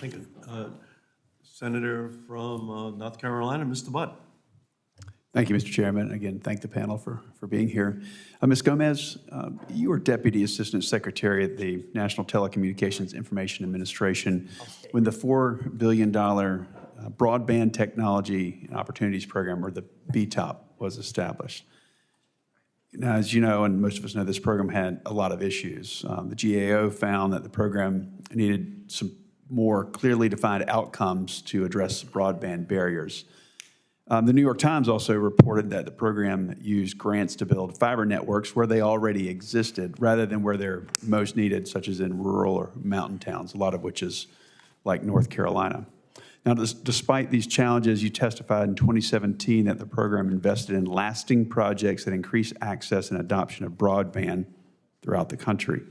Thank you. Senator from North Carolina, Mr. Butt. Thank you, Mr. Chairman. Again, thank the panel for being here. Ms. Gomez, you were Deputy Assistant Secretary at the National Telecommunications Information Administration when the $4 billion Broadband Technology and Opportunities Program, or the BTOP, was established. Now, as you know, and most of us know, this program had a lot of issues. The GAO found that the program needed some more clearly defined outcomes to address broadband barriers. The New York Times also reported that the program used grants to build fiber networks where they already existed rather than where they're most needed, such as in rural or mountain towns, a lot of which is like North Carolina. Now, despite these challenges, you testified in 2017 that the program invested in lasting projects that increase access and adoption of broadband throughout the country.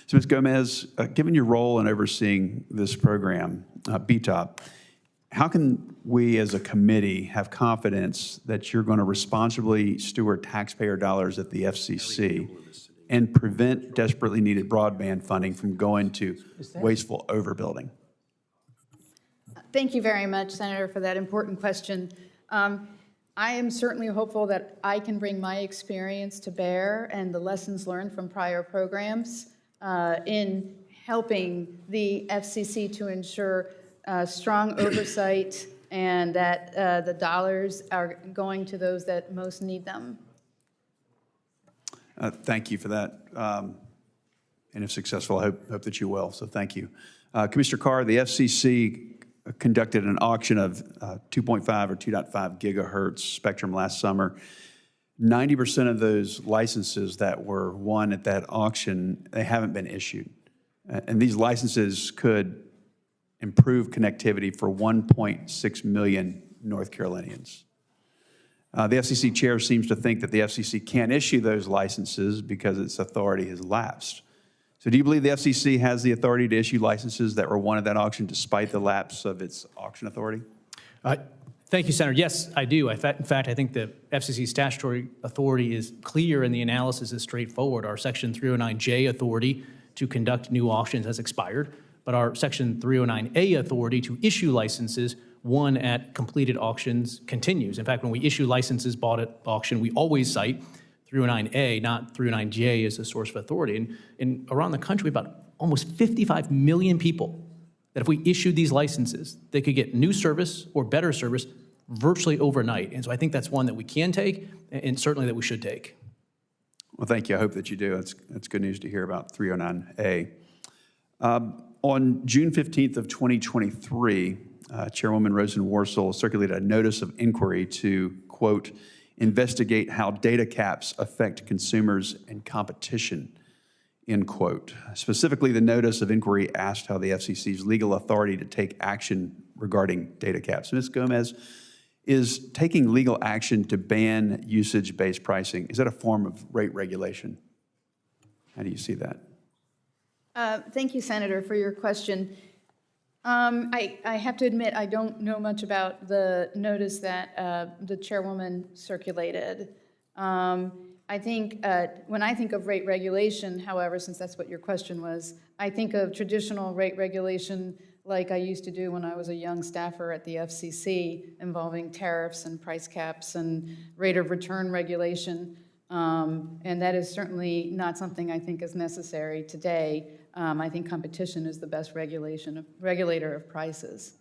So, Ms. Gomez, given your role in overseeing this program, BTOP, how can we as a committee have confidence that you're going to responsibly steward taxpayer dollars at the FCC and prevent desperately needed broadband funding from going to wasteful overbuilding? Thank you very much, Senator, for that important question. I am certainly hopeful that I can bring my experience to bear and the lessons learned from prior programs in helping the FCC to ensure strong oversight and that the dollars are going to those that most need them. Thank you for that. And if successful, I hope that you will. So thank you. Commissioner Carr, the FCC conducted an auction of 2.5 or 2.5 gigahertz spectrum last summer. 90% of those licenses that were won at that auction, they haven't been issued. And these licenses could improve connectivity for 1.6 million North Carolinians. The FCC chair seems to think that the FCC can't issue those licenses because its authority has lapsed. So do you believe the FCC has the authority to issue licenses that were won at that auction despite the lapse of its auction authority? Thank you, Senator. Yes, I do. In fact, I think the FCC's statutory authority is clear and the analysis is straightforward. Our Section 309J authority to conduct new auctions has expired, but our Section 309A authority to issue licenses won at completed auctions continues. In fact, when we issue licenses bought at auction, we always cite 309A, not 309J, as a source of authority. And around the country, about almost 55 million people that if we issued these licenses, they could get new service or better service virtually overnight. And so I think that's one that we can take and certainly that we should take. Well, thank you. I hope that you do. That's good news to hear about 309A. On June 15th of 2023, Chairwoman Rosen Worcel circulated a notice of inquiry to, quote, investigate how data caps affect consumers and competition, end quote. Specifically, the notice of inquiry asked how the FCC's legal authority to take action regarding data caps. Ms. Gomez, is taking legal action to ban usage-based pricing, is that a form of rate regulation? How do you see that? Thank you, Senator, for your question. I have to admit I don't know much about the notice that the chairwoman circulated. I think when I think of rate regulation, however, since that's what your question was, I think of traditional rate regulation like I used to do when I was a young staffer at the FCC, involving tariffs and price caps and rate of return regulation. And that is certainly not something I think is necessary today. I think competition is the best regulator of prices.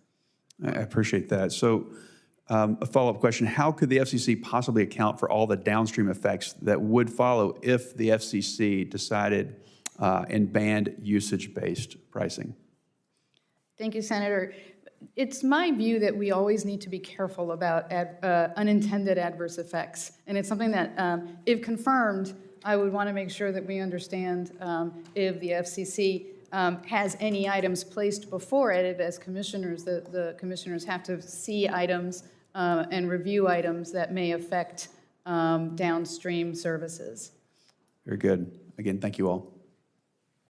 I appreciate that. So a follow-up question, how could the FCC possibly account for all the downstream effects that would follow if the FCC decided and banned usage-based pricing? Thank you, Senator. It's my view that we always need to be careful about unintended adverse effects. And it's something that, if confirmed, I would want to make sure that we understand if the FCC has any items placed before it. As commissioners, the commissioners have to see items and review items that may affect downstream services. Very good. Again, thank you all.